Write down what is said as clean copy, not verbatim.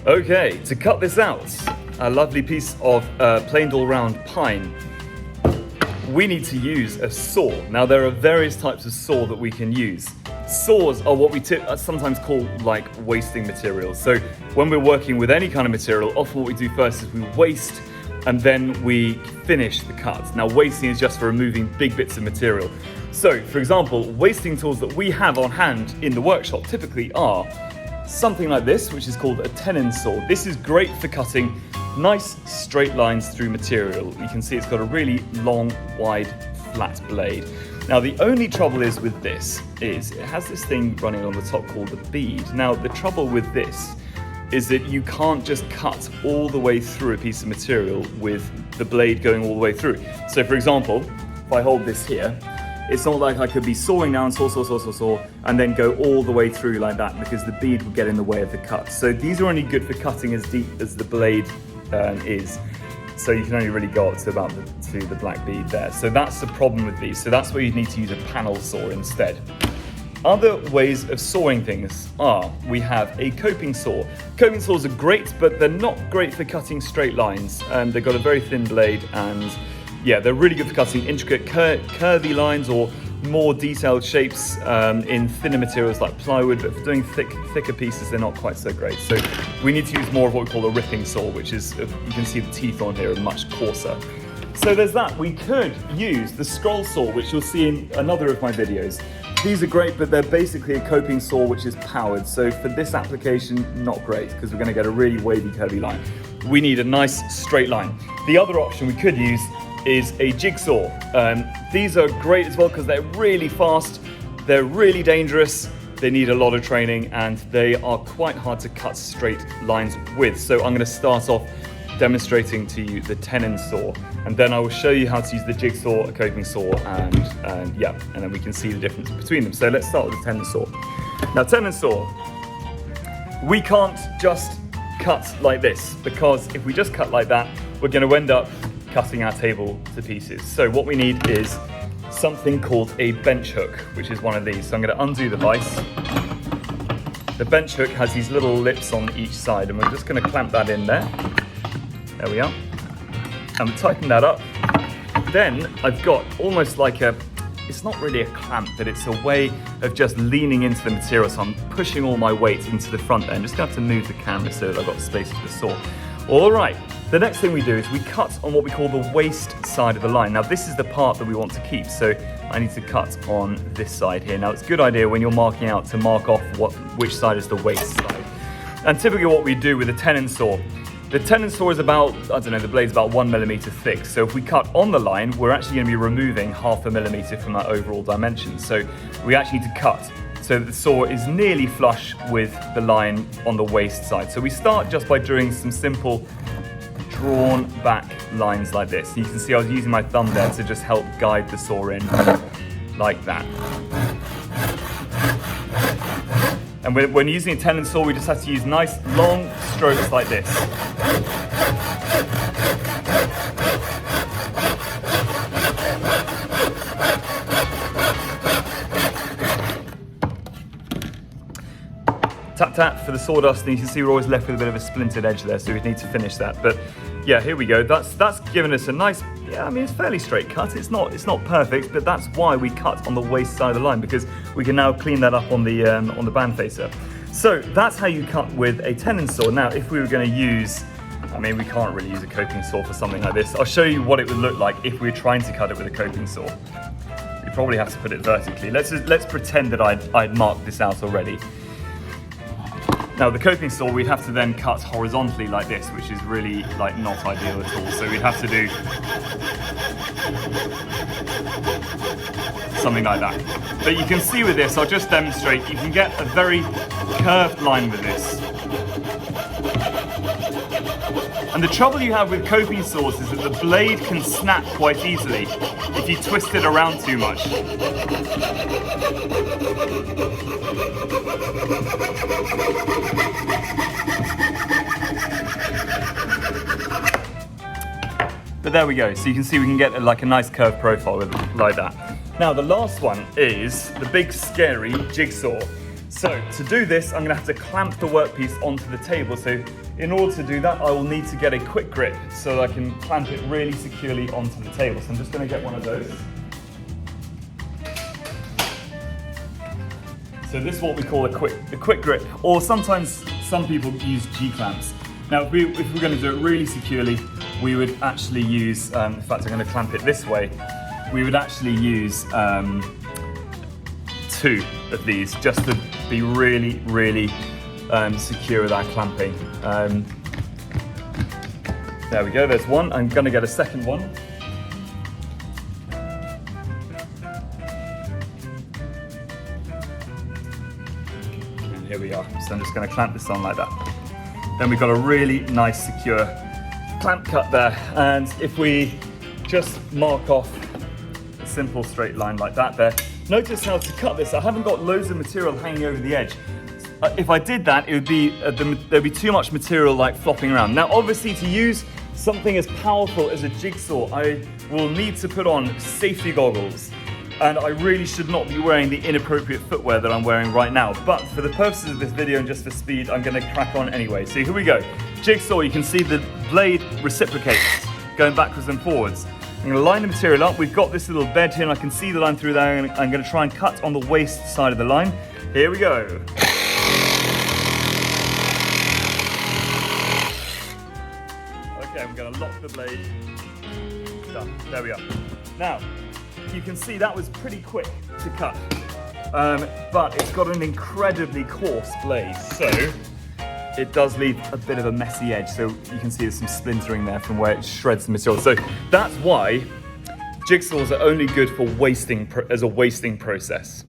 Okay, to cut this out, a lovely piece of planed all round pine, we need to use a saw. Now there are various types of saw that we can use. Saws are what we sometimes call like wasting materials. So when we're working with any kind of material, often what we do first is we waste and then we finish the cut. Now wasting is just for removing big bits of material. So for example, wasting tools that we have on hand in the workshop typically are something like this, which is called a tenon saw. This is great for cutting nice straight lines through material. You can see it's got a really long, wide, flat blade. Now the only trouble is with this is it has this thing running on the top called the bead. Now the trouble with this is that you can't just cut all the way through a piece of material with the blade going all the way through. So for example, if I hold this here, it's not like I could be sawing down, saw, and then go all the way through like that because the bead would get in the way of the cut. So these are only good for cutting as deep as the blade is. So you can only really go up to about to the black bead there. So that's the problem with these. So that's where you need to use a panel saw instead. Other ways of sawing things are, we have a coping saw. Coping saws are great, but they're not great for cutting straight lines. They've got a very thin blade and yeah, they're really good for cutting intricate curvy lines or more detailed shapes in thinner materials like plywood, but for doing thicker pieces, they're not quite so great. So we need to use more of what we call a ripping saw, which is, you can see the teeth on here are much coarser. So there's that. We could use the scroll saw, which you'll see in another of my videos. These are great, but they're basically a coping saw which is powered. So for this application, not great, because we're going to get a really wavy, curvy line. We need a nice straight line. The other option we could use is a jigsaw. These are great as well because they're really fast, they're really dangerous, they need a lot of training, and they are quite hard to cut straight lines with. So I'm going to start off demonstrating to you the tenon saw, and then I will show you how to use the jigsaw, a coping saw, and then we can see the difference between them. So let's start with the tenon saw. Now tenon saw, we can't just cut like this, because if we just cut like that, we're going to end up cutting our table to pieces. So what we need is something called a bench hook, which is one of these. So I'm going to undo the vise. The bench hook has these little lips on each side, and we're just going to clamp that in there. There we are. And we tighten that up. Then I've got almost like it's not really a clamp, but it's a way of just leaning into the material. So I'm pushing all my weight into the front there. I'm just going to have to move the camera so that I've got space for the saw. All right. The next thing we do is we cut on what we call the waist side of the line. Now this is the part that we want to keep, so I need to cut on this side here. Now it's a good idea when you're marking out to mark off which side is the waist side. And typically what we do with a tenon saw, the tenon saw is about, I don't know, the blade's about 1 millimeter thick. So if we cut on the line, we're actually going to be removing 0.5 millimeter from that overall dimension. So we actually need to cut so that the saw is nearly flush with the line on the waist side. So we start just by doing some simple drawn back lines like this. You can see I was using my thumb there to just help guide the saw in like that. And when using a tenon saw, we just have to use nice long strokes like this. Tap tap for the sawdust, and you can see we're always left with a bit of a splintered edge there, so we need to finish that. But yeah, here we go. That's given us a nice, yeah, I mean it's fairly straight cut. It's not perfect, but that's why we cut on the waist side of the line, because we can now clean that up on the band facer. So that's how you cut with a tenon saw. Now, if we were going to use, I mean, we can't really use a coping saw for something like this. I'll show you what it would look like if we were trying to cut it with a coping saw. You probably have to put it vertically. Let's pretend that I'd marked this out already. Now the coping saw, we'd have to then cut horizontally like this, which is really like not ideal at all. So we'd have to do something like that. But you can see with this, I'll just demonstrate, you can get a very curved line with this. And the trouble you have with coping saws is that the blade can snap quite easily if you twist it around too much. But there we go. So you can see we can get like a nice curved profile with it, like that. Now the last one is the big scary jigsaw. So to do this, I'm gonna have to clamp the workpiece onto the table. So in order to do that, I will need to get a quick grip so that I can clamp it really securely onto the table. So I'm just gonna get one of those. So this is what we call a quick grip, or sometimes some people use G-clamps. Now, if we're going to do it really securely, we would actually use, in fact, I'm going to clamp it this way, we would actually use 2 of these just to be really, really secure with our clamping. There we go, there's one. I'm going to get a second one. Here we are. So I'm just going to clamp this on like that. Then we've got a really nice secure clamp cut there. And if we just mark off a simple straight line like that there, notice how to cut this. I haven't got loads of material hanging over the edge. If I did that, it would be there'd be too much material like flopping around. Now, obviously, to use something as powerful as a jigsaw, I will need to put on safety goggles. And I really should not be wearing the inappropriate footwear that I'm wearing right now. But for the purposes of this video and just for speed, I'm gonna crack on anyway. So here we go. Jigsaw, you can see the blade reciprocates, going backwards and forwards. I'm gonna line the material up. We've got this little bed here and I can see the line through there. I'm gonna try and cut on the waist side of the line. Here we go. Okay, I'm gonna lock the blade. Done, there we are. Now, you can see that was pretty quick to cut, but it's got an incredibly coarse blade, so it does leave a bit of a messy edge. So you can see there's some splintering there from where it shreds the material. So that's why jigsaws are only good for wasting as a wasting process.